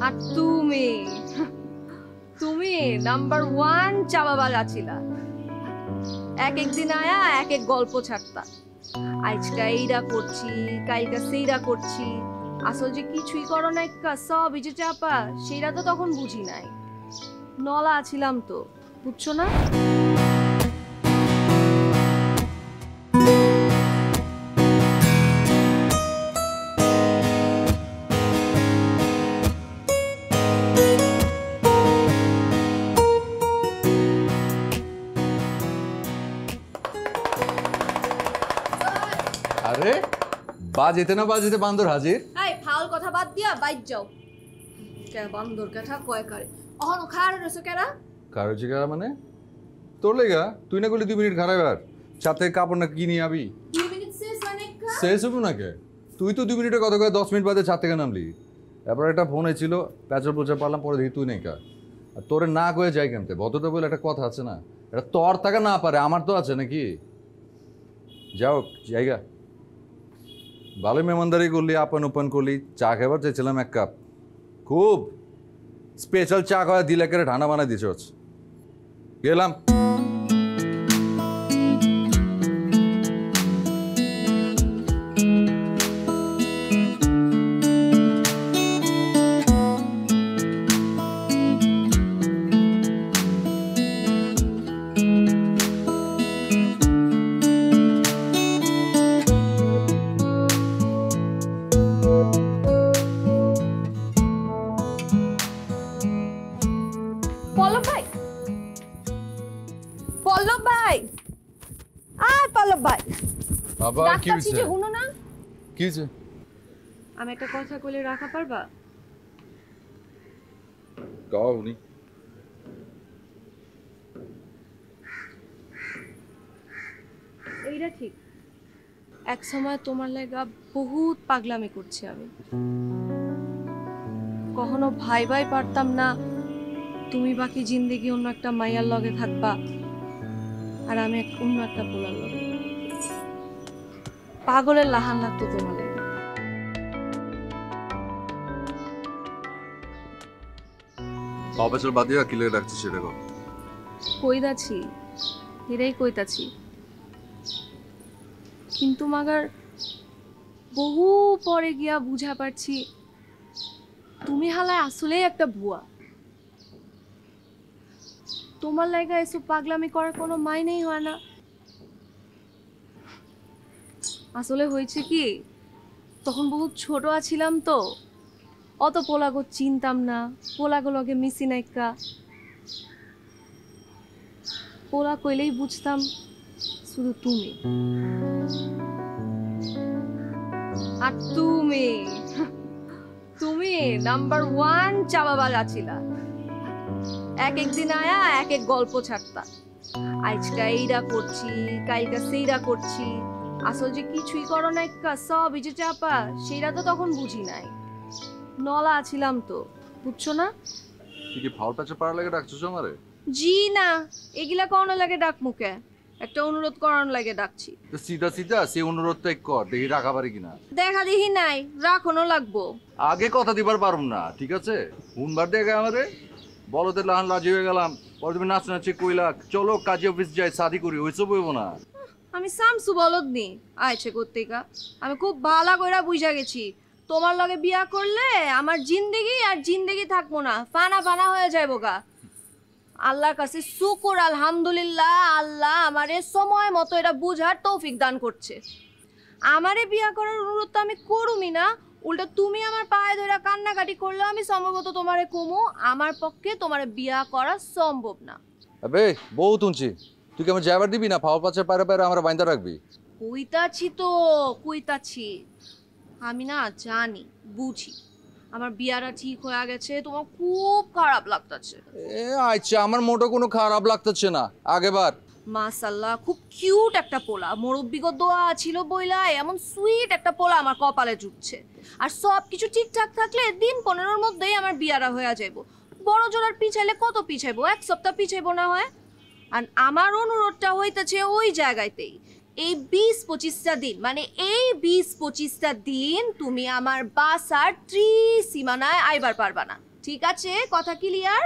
আর তুমি তুমি নাম্বার 1 চাবাবাজ ছিলা। এক এক দিন আয়া এক এক গল্প ছাড়তা। আজকা এইটা করছি, কালকা সেইটা করছি, আসল যে কিছুই করো না, সব এই যে চাপা, সেইটা তো তখন বুঝি নাই। নলা ছিলাম তো, বুঝছো না? আরে বাজেতে না বাজেতে বান্দর হাজির। এই ফাউল কথা বাদ দিয়া বাইর যাও। কে বান্দর কথা কয় করে অহন খাড় রসো কেরা কারো জিগা মানে তোর লেগা তুই না করলি 2 মিনিট খারাইবার সাথে কাপড় না কি নিয়ে আবি 2 মিনিট শেষ মানে শেষ হবো না কে? তুই তো 2 মিনিটের কথা কয়ে 10 মিনিট বাদে ছাদ থেকে নামলি। তারপর একটা ফোন ছিল, প্যাচর পোচার পারলাম, পরে দেখি তুই নেই কা। আর তোরে না কয়ে যাই কেমতে? ভদ্রতা বলে একটা কথা আছে না, এটা তোর থাকা না পারে, আমার তো আছে নাকি। যাও জায়গা ভালোই মেহমানদারি করলি, আপন ওপেন করলি। চা খাবার চেয়েছিলাম 1 কাপ, খুব স্পেশাল চা খাওয়া দিলে করে ঠান্ডা বানাই দিছ। গেলাম। পল্লব ভাই, পল্লব ভাই, আর পল্লব ভাই বাবা কি ডাক্তার হইছে? শুনো না? কি হইছে? আমি একটা কথা কইলে রাখা পারবা? গাও উনি। এইটা ঠিক, এক সময় তোমার লাগা বহুত পাগলামি করছি আমি। কখনো ভাই ভাই পারতাম না তুমি বাকি জিন্দেগি অন্য একটা মাইয়ার লগে থাকবা আর আমি অন্য একটা পোলার লগে। পাগলের লাহান লাগতো তোমার লাগে। অফিসের বাদিয়া কি লাগে ডাকছিস সেটা কর। কইতাছি, এরাই কইতাছি, কিন্তু মাগার বহু পরে গিয়া বুঝা পারছি তুমি হালায় আসলেই একটা ভুয়া। তোমার লাগা এসব পাগলামি করার কোনো মাইনেই হয় না। আসলে হয়েছে কি, তখন বহুত ছোট আছিলাম তো, অত পোলাগো চিনতাম না, পোলাগুলোকে মিসি নাইকা। পোলা কইলেই বুঝতাম শুধু তুমি। আর তুমি তুমি নাম্বার 1 চাবাবাজ ছিলা। এক এক দিন আয়া এক এক গল্প ছাড়তা। আজকা এইটা করছি, কালকা সেইটা করছি, আসল যে কিছুই করো না, সব এই যে চাপা, সেইটা তো তখন বুঝি নাই। নলা ছিলাম তো, বুঝছো না? তুই কি ফাউল প্যাচে পাড়া লাগে ডাকছিস আমারে? জি না, এগুলা কোন লাগে ডাক মুখে, একটা অনুরোধ করার লাগে ডাকছি। তো সিধা সিধা সে অনুরোধটা কর, দেখি রাখা পারি কিনা। দেখা দেখি নাই, রাখনো লাগবো। আগে কথা দিবার পারুম না, ঠিক আছে? হুনবার দেখে আমারে বলতে লাহান রাজি হয়ে গেলাম, পরে তুমি নাচ নাচে কইলা চলো কাজে অফিস যাই শাদি করি, ওইসব হইব না। আমি সামসু বলদনি আইছে কর্তিকা, আমি খুব ভালো কইরা বুঝা গেছি তোমার লগে বিয়া করলে আমার জিন্দেগি আর জিন্দেগি থাকবো না, ফানা ফানা হয়ে যাইবো গা। আল্লাহর কাছে শুকর আলহামদুলিল্লাহ, আল্লাহ আমারে সময় মতো এটা বুঝার তৌফিক দান করছে। আমারে বিয়া করার অনুরোধ তো আমি করুমি না, উল্টা তুমি আমার পায়ে ধরে কান্নাকাটি করলে আমি সম্ভবত তোমারে কমু, আমার পক্ষে তোমারে বিয়া করা সম্ভব না। আবে বউ তুনছি, তুই কি আমার যাবার দিবি না ফাউল প্যাচের পায়রা পায়রা আমরা বাইন্দা রাখবি? কইতাছি তো, কইতাছি। আমি না জানি, বুঝি আমার বিয়াটা ঠিক হয়ে গেছে, তোমার খুব খারাপ লাগতেছে। এ আচ্ছা, আমার মোটো কোনো খারাপ লাগতেছে না। আগেবার মাশাআল্লাহ খুব কিউট একটা পোলা, মুরব্বিগো দোয়া ছিল বইলা এমন সুইট একটা পোলা আমার কপালে জুটছে। আর সব কিছু ঠিকঠাক থাকলে দিন 15-র মধ্যেই আমার বিয়াটা হয়ে যাইব। বড় জোড়ার পিছাইলে কত পিছাইবো, 1 সপ্তাহ পিছাইবো না হয়। আর আমার অনুরোধটা হইতেছে ওই জায়গাতেই, এই 20-25টা দিন মানে এই 20-25টা দিন তুমি আমার বাসার সীমানায় আইবার পারবা না, ঠিক আছে? কথা ক্লিয়ার?